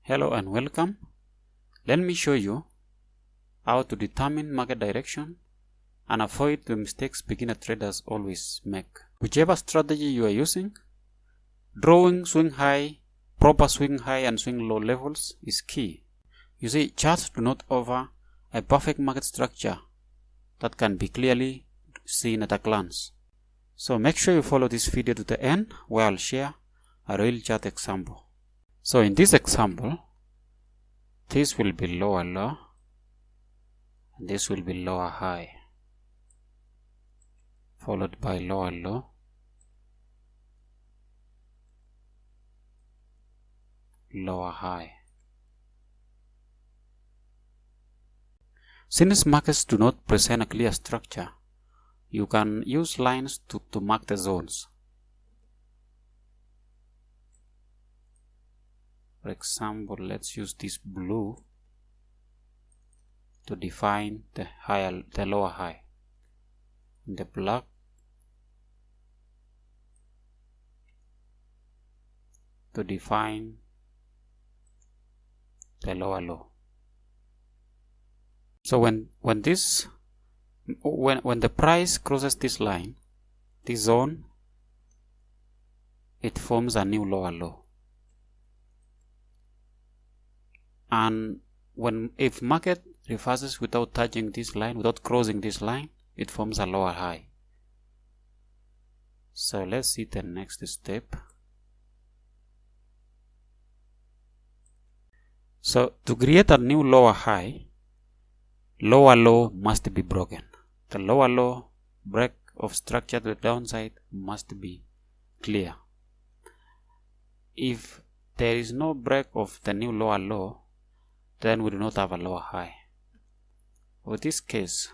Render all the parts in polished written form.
Hello and welcome. Let me show you how to determine market direction and avoid the mistakes beginner traders always make. Whichever strategy you are using, drawing swing high, proper swing high and swing low levels is key. You see, charts do not offer a perfect market structure that can be clearly seen at a glance. So make sure you follow this video to the end where I'll share a real chart example. So in this example, this will be lower low and this will be lower high, followed by lower low, lower high. Since markets do not present a clear structure, you can use lines to mark the zones. For example, let's use this blue to define the lower high, and the black to define the lower low. So when the price crosses this line, this zone, it forms a new lower low. And if market reverses without touching this line, without crossing this line, it forms a lower high. So let's see the next step. So to create a new lower high, lower low must be broken. The lower low break of structure to the downside must be clear. If there is no break of the new lower low, then we do not have a lower high. For this case,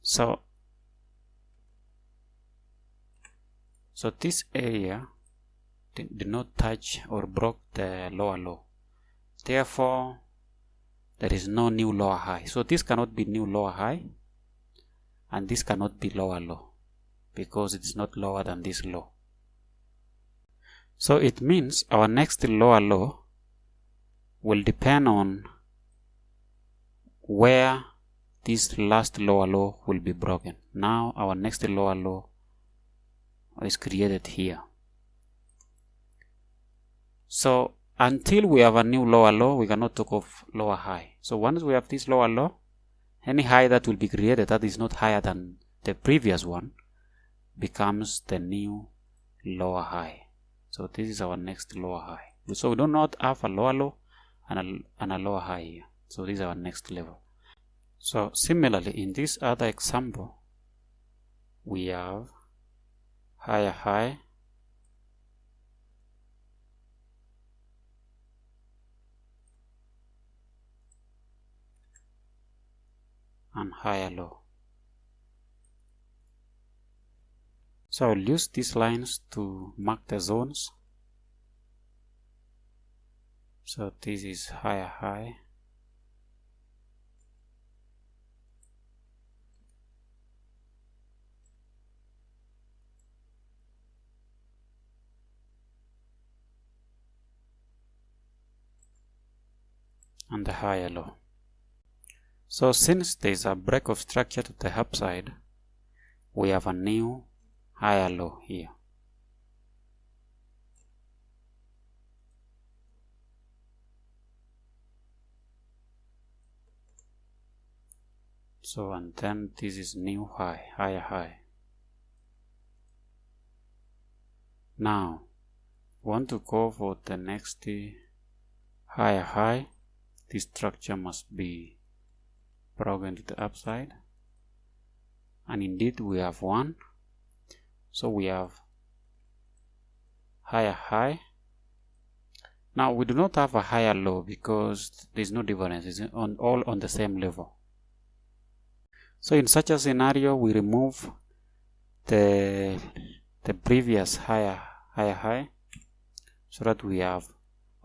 so this area did not touch or broke the lower low. Therefore, there is no new lower high. So this cannot be new lower high, and this cannot be lower low because it is not lower than this low. So it means our next lower low will depend on where this last lower low will be broken. Now our next lower low is created here. So until we have a new lower low, we cannot talk of lower high. So once we have this lower low, any high that will be created that is not higher than the previous one becomes the new lower high. So this is our next lower high. So we do not have a lower low and a lower high here. So this is our next level. So similarly, in this other example, we have higher high and higher low. So I'll use these lines to mark the zones. So this is higher high, and the higher low. So since there is a break of structure to the upside, we have a new higher low here. So and then this is new high, higher high. Now want to go for the next higher high. This structure must be broken to the upside, and indeed we have one. So we have higher high. Now we do not have a higher low because there is no difference. It's all on the same level. So in such a scenario, we remove the previous higher high so that we have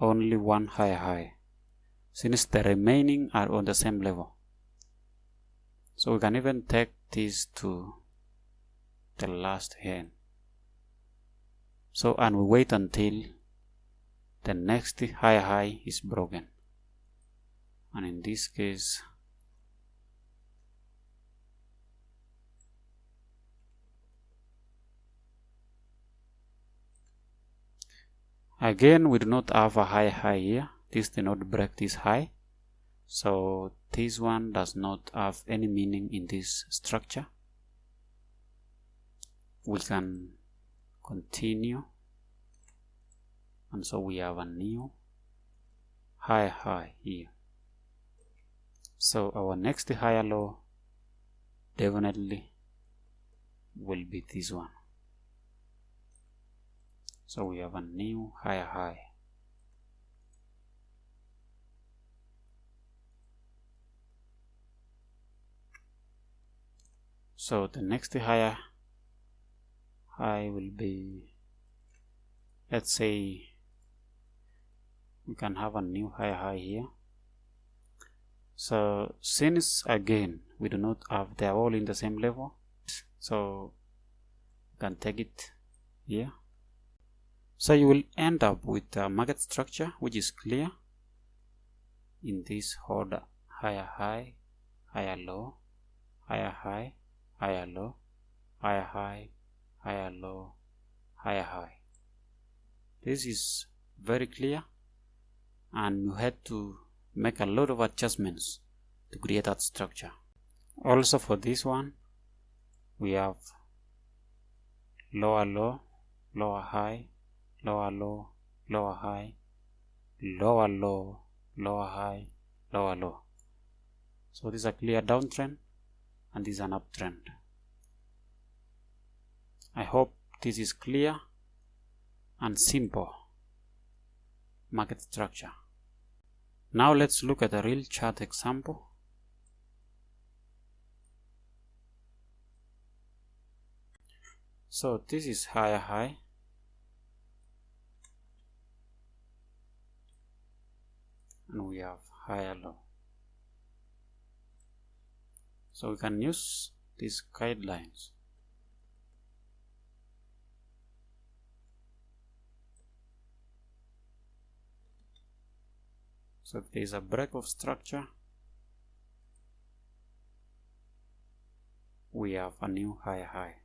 only one higher high, since the remaining are on the same level. So we can even take this to the last hand. So, and we wait until the next higher high is broken. And in this case, again, we do not have a high high here. This did not break this high. So this one does not have any meaning in this structure. We can continue. And so we have a new high high here. So our next higher low definitely will be this one. So we have a new higher high. So the next higher high will be, let's say, we can have a new higher high here. So since again we do not have, they are all in the same level, so you can take it here. So you will end up with a market structure which is clear in this order: higher high, higher low, higher high, higher low, higher high, higher low, higher high. This is very clear, and you had to make a lot of adjustments to create that structure. Also for this one, we have lower low, lower high, lower low, lower high, lower low, lower high, lower low. So this is a clear downtrend and this is an uptrend. I hope this is clear and simple market structure. Now let's look at a real chart example. So this is higher high, and we have higher low. So we can use these guidelines. So if there is a break of structure, we have a new higher high.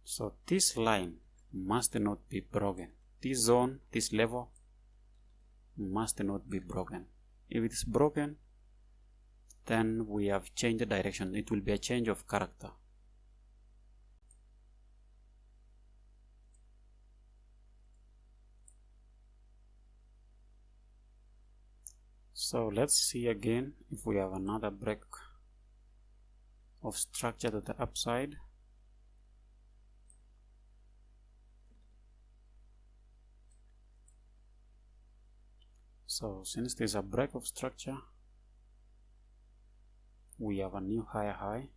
So this line must not be broken. This zone, this level must not be broken. If it is broken, then we have changed the direction. It will be a change of character. So let's see again if we have another break of structure to the upside. So since there's a break of structure, we have a new higher high.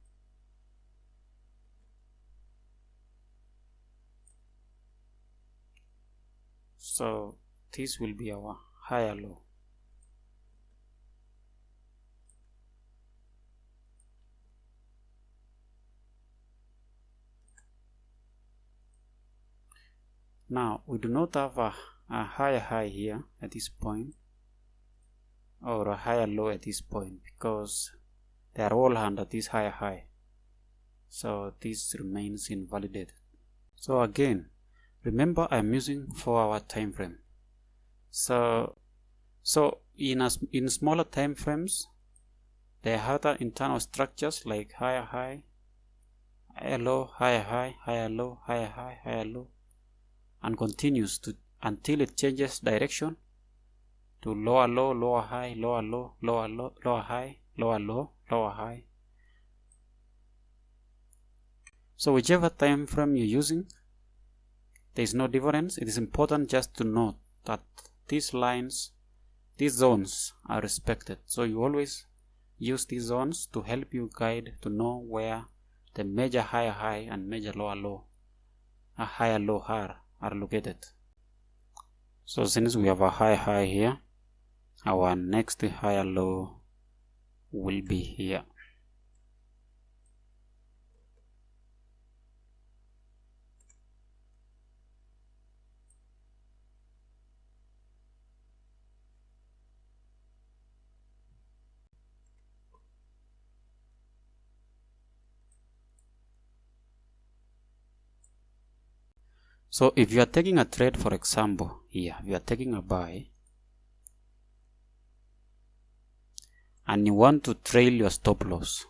So this will be our higher low. Now we do not have a higher high here at this point, or a higher low at this point, because they are all under this higher high. So this remains invalidated. So again, remember I'm using 4-hour time frame. So in smaller time frames, there are other internal structures like higher high, higher low, higher high, higher low, higher high, higher low, and continues to until it changes direction to lower low, lower high, lower low, lower low, lower high, lower low, lower high. So whichever time frame you're using, there is no difference. It is important just to note that these lines, these zones are respected. So you always use these zones to help you guide to know where the major higher high and major lower low, higher low are located. So since we have a high high here, our next higher low will be here. So if you are taking a trade, for example, here, you are taking a buy and you want to trail your stop loss.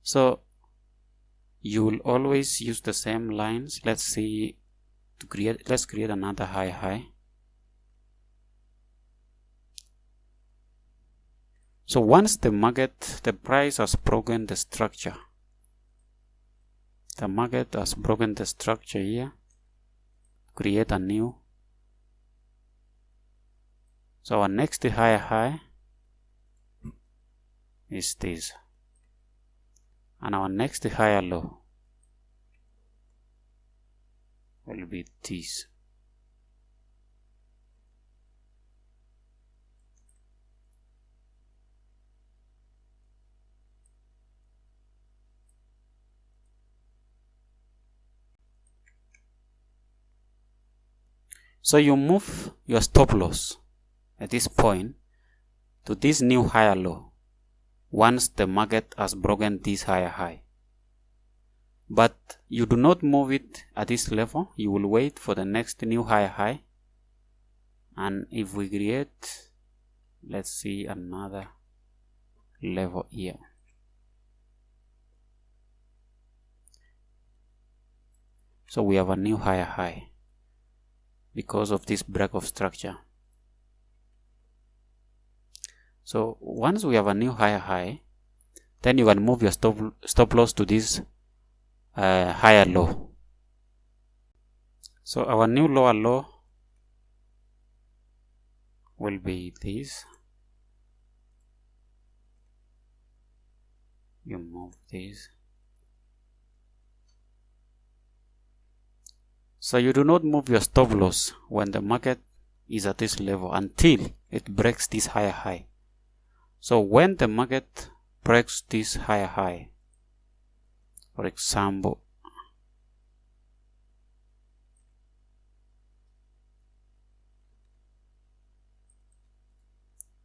So you will always use the same lines. Let's create another high. So once the price has broken the structure, the market has broken the structure here, create a new. So our next high is this, and our next higher low will be this. So you move your stop loss at this point to this new higher low once the market has broken this higher high. But you do not move it at this level. You will wait for the next new higher high. And if we create, let's see, another level here. So we have a new higher high because of this break of structure. So once we have a new higher high, then you can move your stop loss to this higher low. So our new lower low will be this. You move this. So you do not move your stop loss when the market is at this level until it breaks this higher high. So when the market breaks this higher high, for example,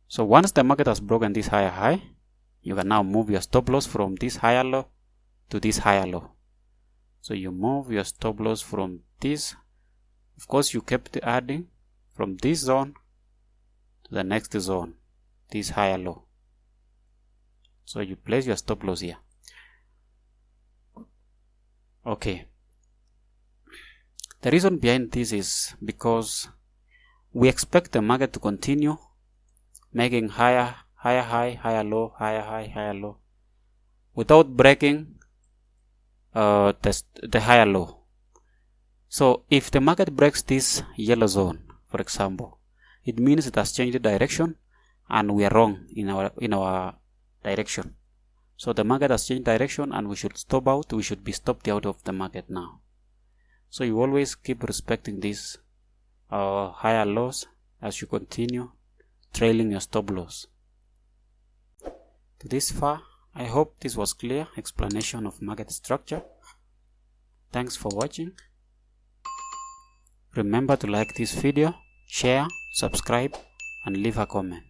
so once the market has broken this higher high, you can now move your stop loss from this higher low to this higher low. So you move your stop loss from this. Of course, you kept adding from this zone to the next zone, this higher low. So you place your stop loss here. Okay. The reason behind this is because we expect the market to continue making higher high, higher low, higher high, higher low, without breaking the higher low. So if the market breaks this yellow zone, for example, it means it has changed direction and we are wrong in our direction. So the market has changed direction and we should stop out. We should be stopped out of the market now. So you always keep respecting these higher lows as you continue trailing your stop loss. To this far, I hope this was clear explanation of market structure. Thanks for watching. Remember to like this video, share, subscribe, and leave a comment.